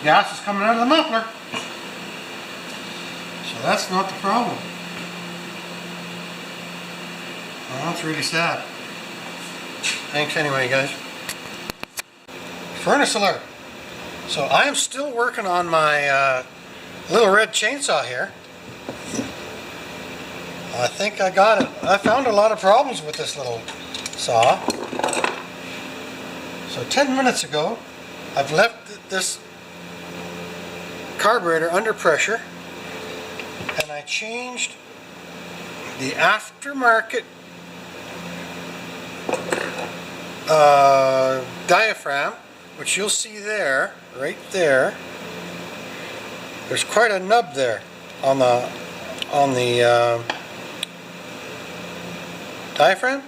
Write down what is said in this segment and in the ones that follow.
gas is coming out of the muffler. So that's not the problem. Well, that's really sad. Thanks anyway, guys. Furnace alert. So I am still working on my little red chainsaw here. I think I got it. I found a lot of problems with this little saw. So 10 minutes ago, I've left this carburetor under pressure, and I changed the aftermarket diaphragm, which you'll see there, right there. There's quite a nub there on the diaphragm.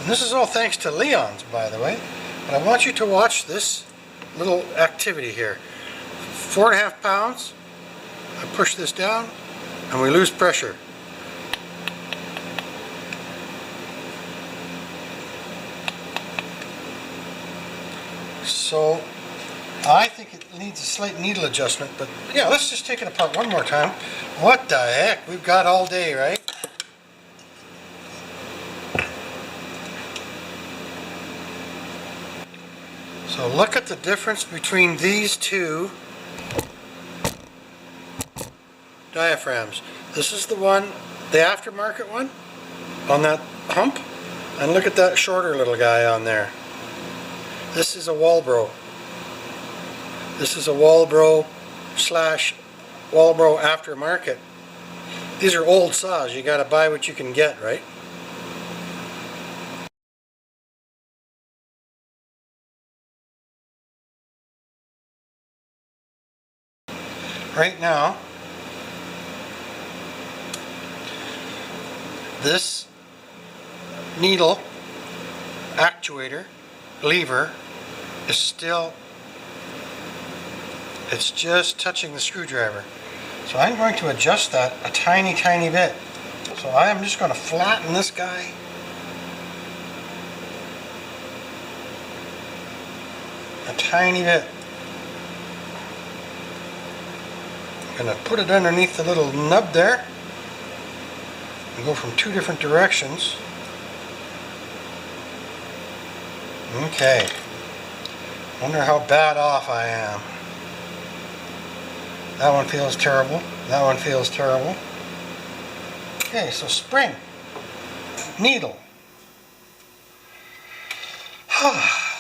And this is all thanks to Leon's, by the way. But I want you to watch this little activity here. 4.5 pounds. I push this down, and we lose pressure. So I think it needs a slight needle adjustment, but yeah, let's just take it apart one more time. What the heck? We've got all day, right? So look at the difference between these two diaphragms. This is the one, the aftermarket one, on that hump, and look at that shorter little guy on there. This is a Walbro. This is a Walbro / Walbro aftermarket. These are old saws. You gotta buy what you can get, right? Right now, this needle actuator lever is still, it's just touching the screwdriver. So I'm going to adjust that a tiny bit. So I am just going to flatten this guy. A tiny bit. I'm going to put it underneath the little nub there and go from 2 different directions. Okay. Wonder how bad off I am. That one feels terrible. That one feels terrible. Okay, so spring. Needle.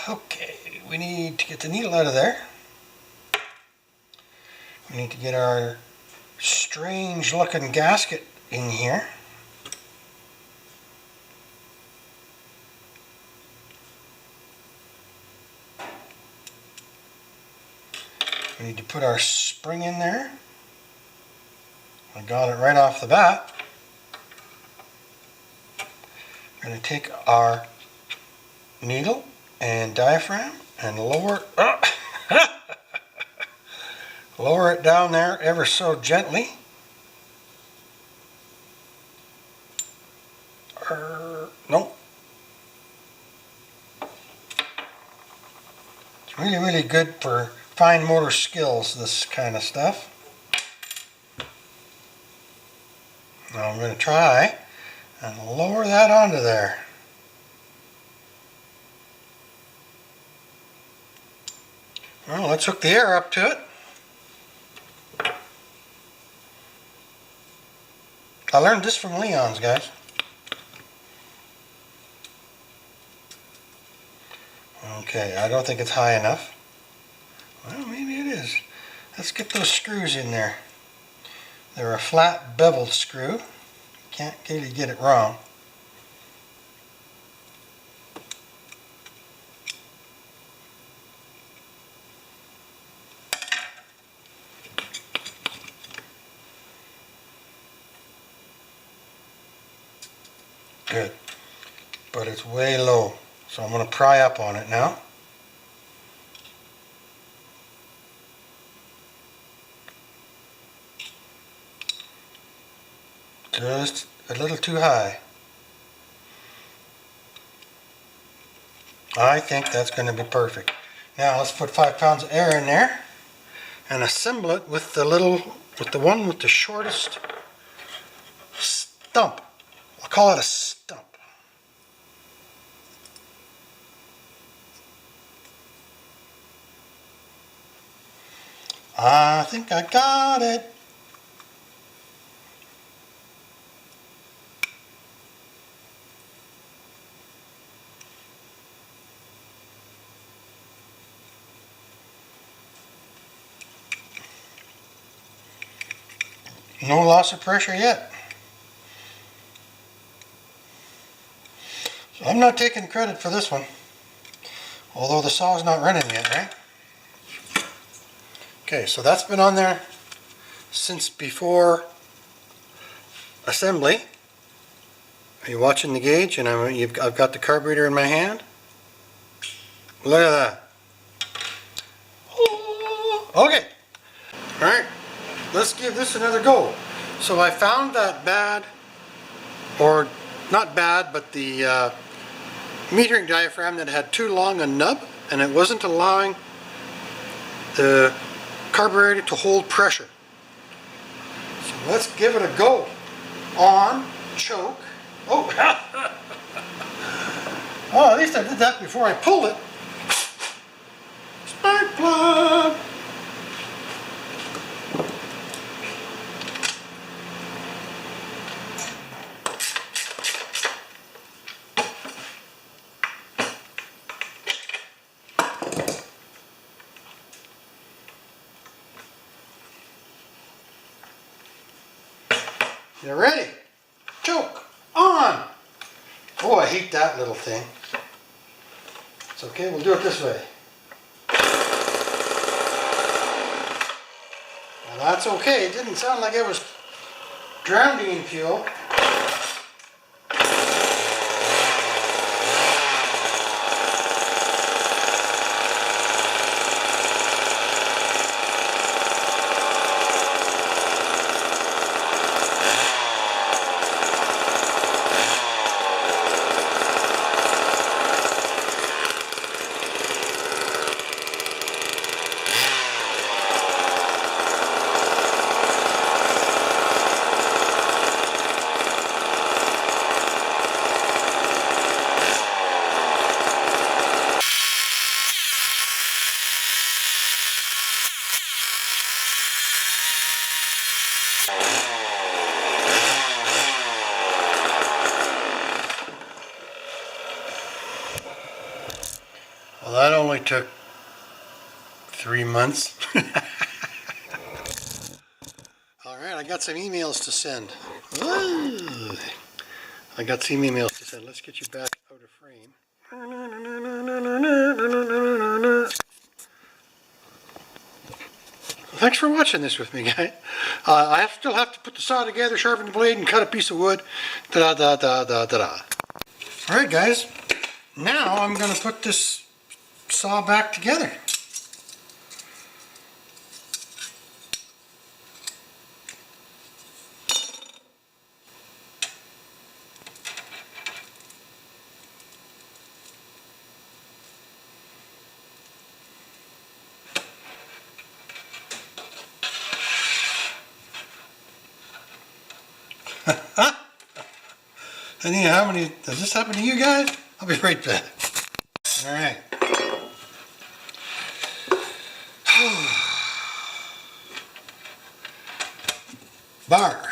Okay, we need to get the needle out of there. We need to get our strange looking gasket in here. We need to put our spring in there. I got it right off the bat. We're going to take our needle and diaphragm and lower lower it down there ever so gently. Nope. It's really good for fine motor skills, this kind of stuff. Now I'm going to try and lower that onto there. Well, let's hook the air up to it. I learned this from Leon's, guys. Okay, I don't think it's high enough. Well, maybe it is. Let's get those screws in there. They're a flat beveled screw. Can't really get it wrong. Good. But it's way low. So I'm going to pry up on it now. Just a little too high. I think that's going to be perfect. Now let's put 5 pounds of air in there. and assemble it with the one with the shortest stump. I'll call it a stump. I think I got it. No loss of pressure yet. So I'm not taking credit for this one, although the saw's not running yet, right? Okay, so that's been on there since before assembly. Are you watching the gauge? And I've got the carburetor in my hand. Look at that. Okay. All right. Let's give this another go. So I found that bad, or not bad, but the metering diaphragm that had too long a nub, and it wasn't allowing the carburetor to hold pressure. So let's give it a go. On, choke. Oh, oh, at least I did that before I pulled it. Spark plug. You ready? Choke. On. Oh, I hate that little thing. It's okay, we'll do it this way. Well, that's okay. It didn't sound like it was drowning in fuel. Well, that only took 3 months. Alright, I got some emails to send. Ooh. I got some emails to send. Let's get you back out of frame. Thanks for watching this with me, guys. I still have to put the saw together, sharpen the blade, and cut a piece of wood. Alright, guys. Now I'm going to put this saw back together. And you know how many, does this happen to you guys? I'll be right back. Alright. Bar.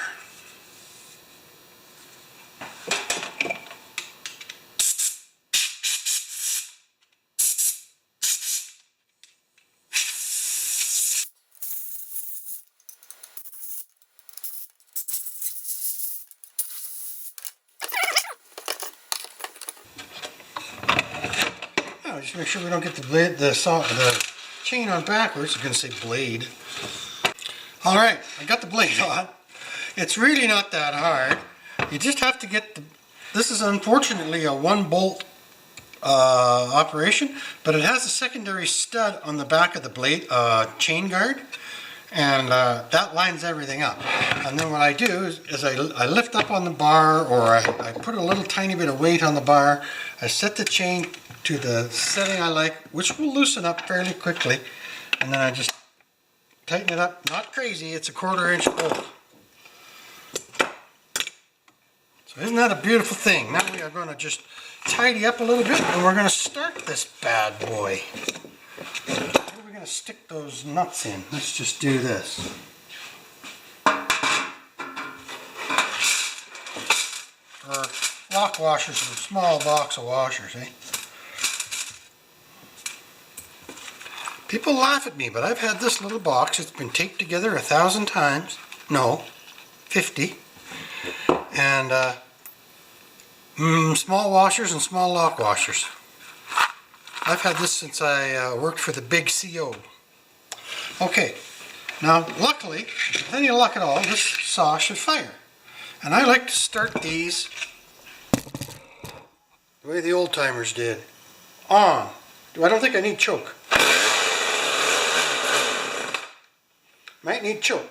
Oh, just make sure we don't get the blade, the chain on backwards. I'm going to say blade. Alright, I got the blade on. It's really not that hard. You just have to get the, this is unfortunately a 1-bolt operation, but it has a secondary stud on the back of the blade, chain guard, and that lines everything up. And then what I do is I lift up on the bar, or I put a little tiny bit of weight on the bar. I set the chain to the setting I like, which will loosen up fairly quickly, and then I just tighten it up, not crazy, it's a 1/4 inch bolt. So isn't that a beautiful thing? Now we are going to just tidy up a little bit and we're going to start this bad boy. Where are we going to stick those nuts in? Let's just do this. For lock washers and a small box of washers, eh? People laugh at me, but I've had this little box. It's been taped together 1,000 times. No, 50. And small washers and small lock washers. I've had this since I worked for the big CO. Okay, now luckily, with any luck at all, this saw should fire. And I like to start these the way the old timers did. On. I don't think I need choke. Might need choke.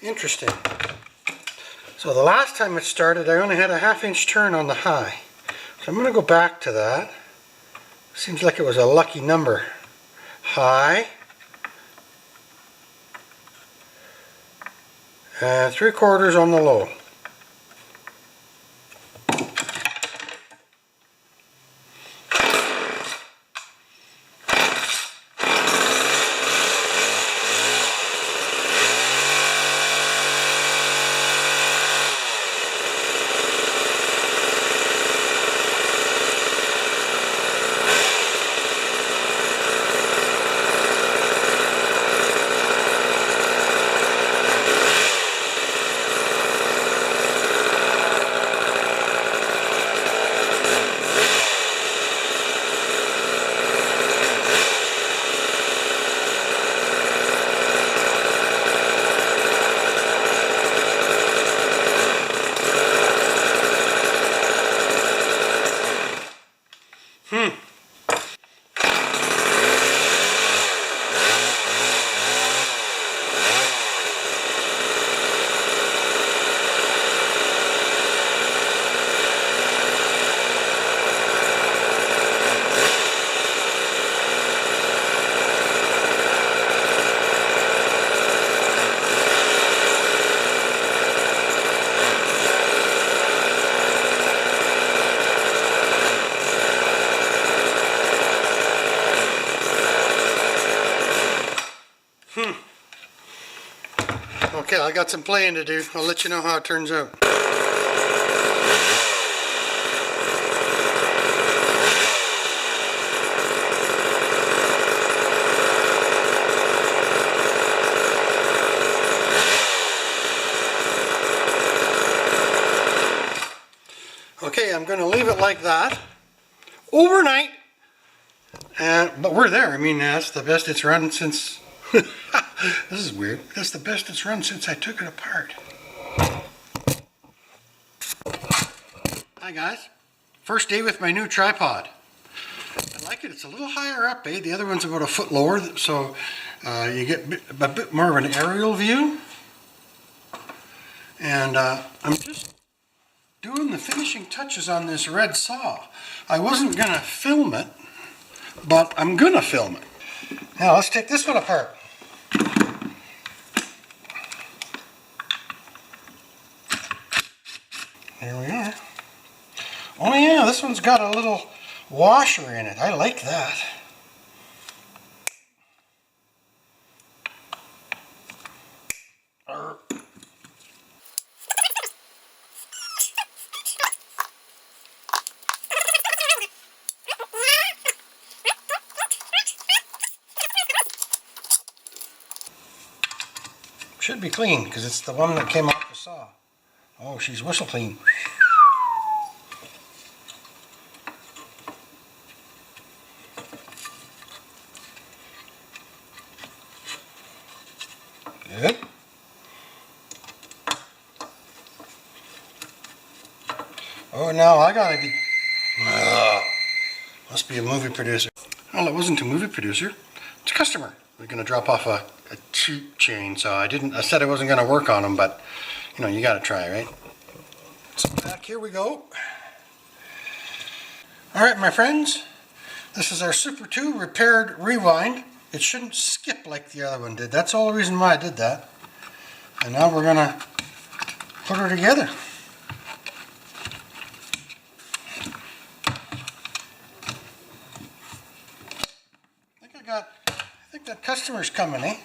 Interesting. So the last time it started, I only had a 1/2 inch turn on the high. So I'm going to go back to that. Seems like it was a lucky number. High. And 3/4 on the low. Okay, I got some playing to do. I'll let you know how it turns out. Okay, I'm going to leave it like that overnight. But we're there. I mean, that's the best it's run since... This is weird. That's the best it's run since I took it apart. Hi guys. First day with my new tripod. I like it. It's a little higher up, eh? The other one's about a foot lower, so you get a bit more of an aerial view. And I'm just doing the finishing touches on this red saw. I wasn't going to film it, but I'm going to film it. Now let's take this one apart. There we are. Oh yeah, this one's got a little washer in it. I like that. Should be clean because it's the one that came off the saw. Oh, she's whistle clean. Good. Oh, now I gotta be... must be a movie producer. Well, it wasn't a movie producer. It's a customer. We're gonna drop off a cheap chainsaw. I said I wasn't gonna work on them, but you know, you gotta try, right? So back here we go. All right, my friends. This is our Super 2 repaired rewind. It shouldn't skip like the other one did. That's all the reason why I did that. And now we're going to put her together. I think that customer's coming, eh?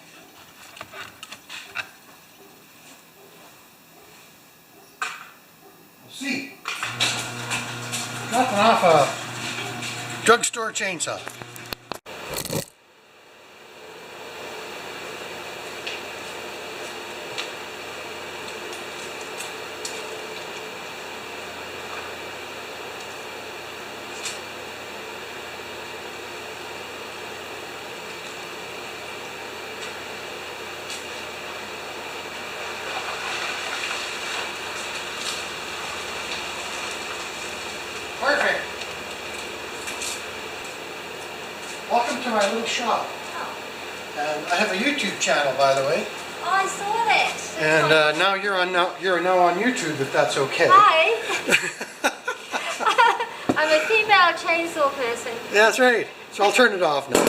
We'll see. Dropping off a drugstore chainsaw. Perfect. Welcome to my little shop. Oh. And I have a YouTube channel, by the way. Oh, I saw that. And now you're now on YouTube, if that's okay. Hi. I'm a female chainsaw person. Yeah, that's right. So I'll turn it off now.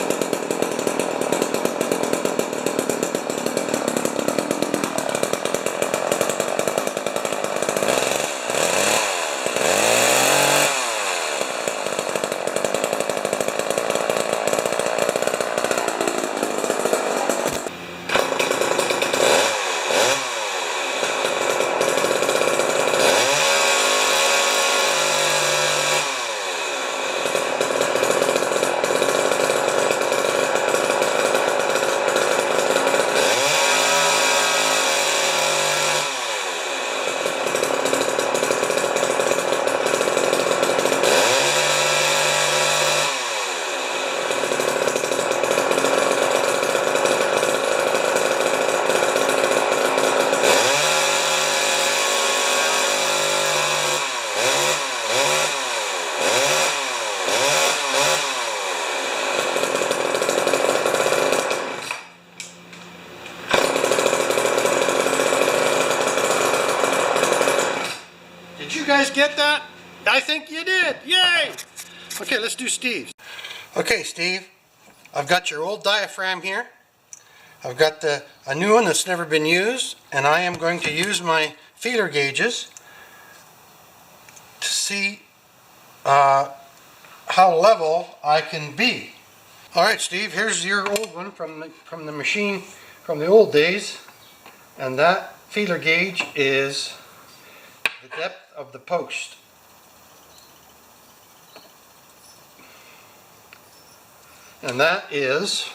Did you guys get that? I think you did. Yay! Okay, let's do Steve's. Okay, Steve, I've got your old diaphragm here. I've got a new one that's never been used, and I am going to use my feeler gauges to see how level I can be. All right, Steve, here's your old one from the machine from the old days, and that feeler gauge is the depth of the post. And that is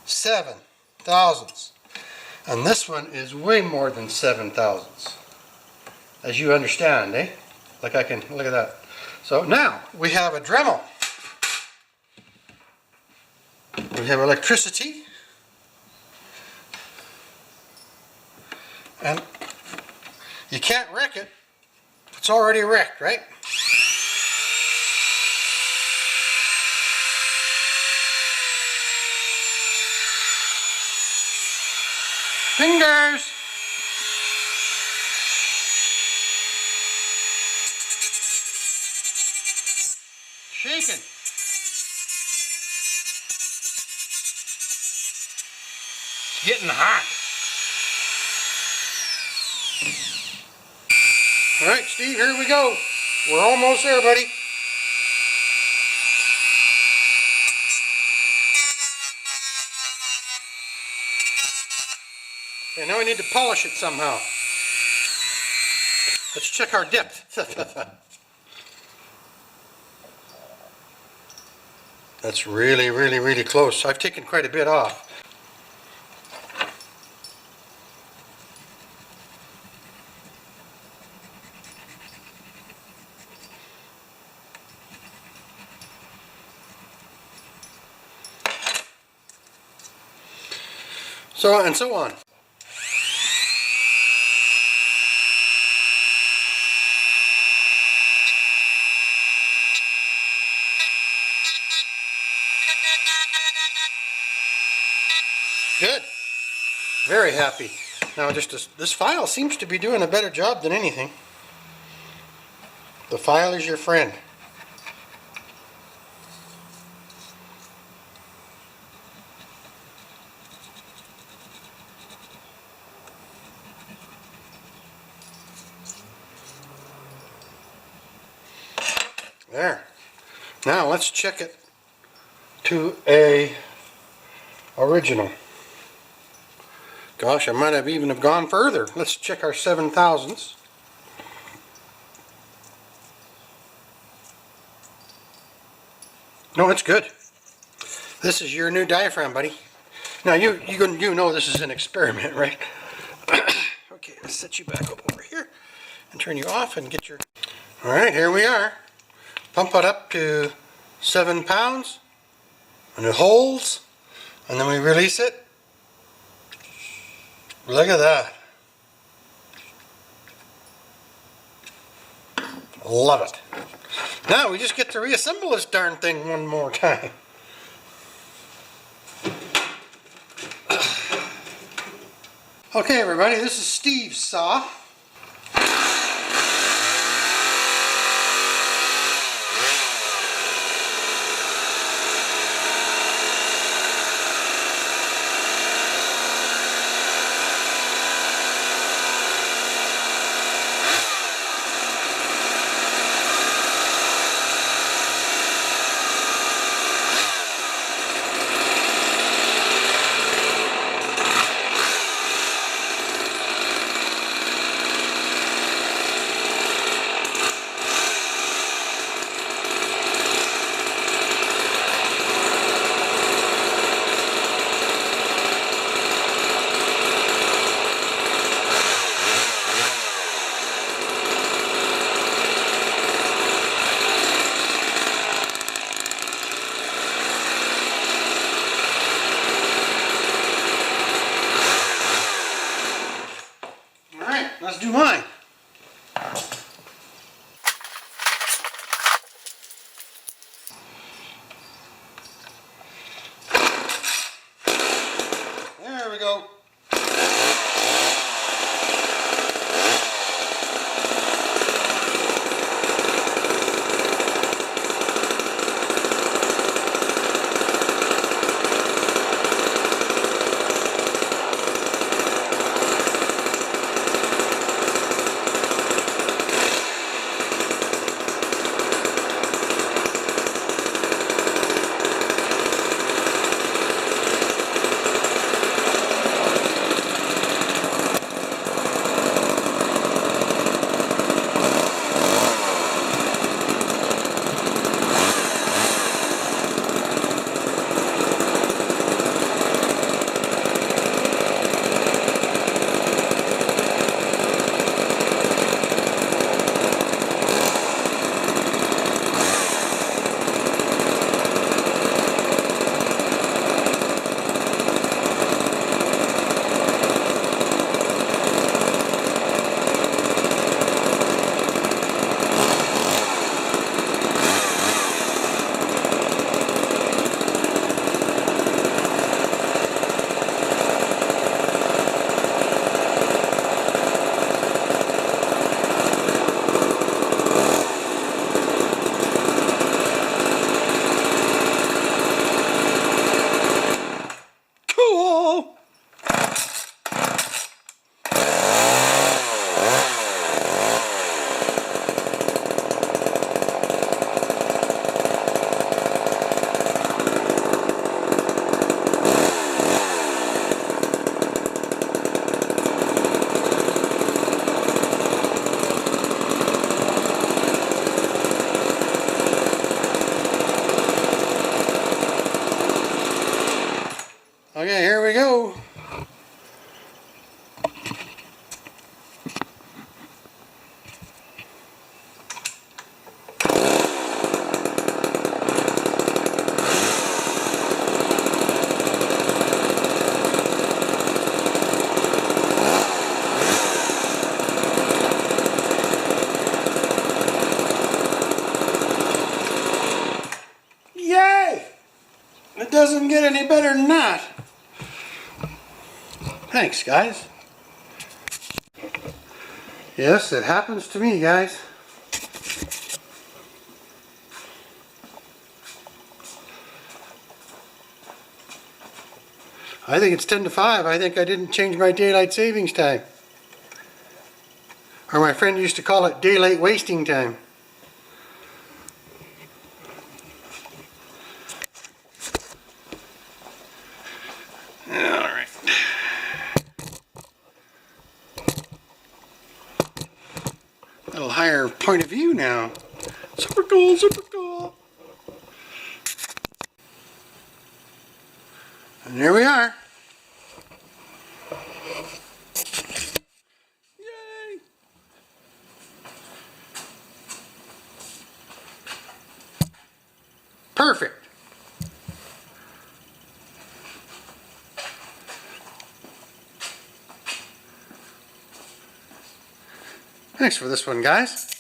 7 thousandths. And this one is way more than 7 thousandths. As you understand, eh? Like I can, look at that. So now we have a Dremel. We have electricity. And you can't wreck it. It's already wrecked, right? Fingers! Shaking. It's getting hot. All right, Steve, here we go. We're almost there, buddy. Okay, now we need to polish it somehow. Let's check our depth. That's really, really, really close. I've taken quite a bit off. So on and so on. Good. Very happy. Now this file seems to be doing a better job than anything. The file is your friend. There. Now let's check it to a original. Gosh, I might have even have gone further. Let's check our 7,000s. No, it's good. This is your new diaphragm, buddy. Now you know this is an experiment, right? Okay, let's set you back up over here and turn you off and get your... Alright, here we are. Pump it up to 7 pounds and it holds, and then we release it. Look at that. Love it. Now we just get to reassemble this darn thing one more time. Okay everybody, this is Steve's saw. Let's do mine. There we go. Okay, here we go. Yay! It doesn't get any better than that. Thanks, guys. Yes, it happens to me, guys. I think it's 10 to 5. I think I didn't change my daylight savings time. Or my friend used to call it daylight wasting time. little higher point of view now. Super cool, super cool. And here we are. Yay! Perfect. Thanks for this one, guys.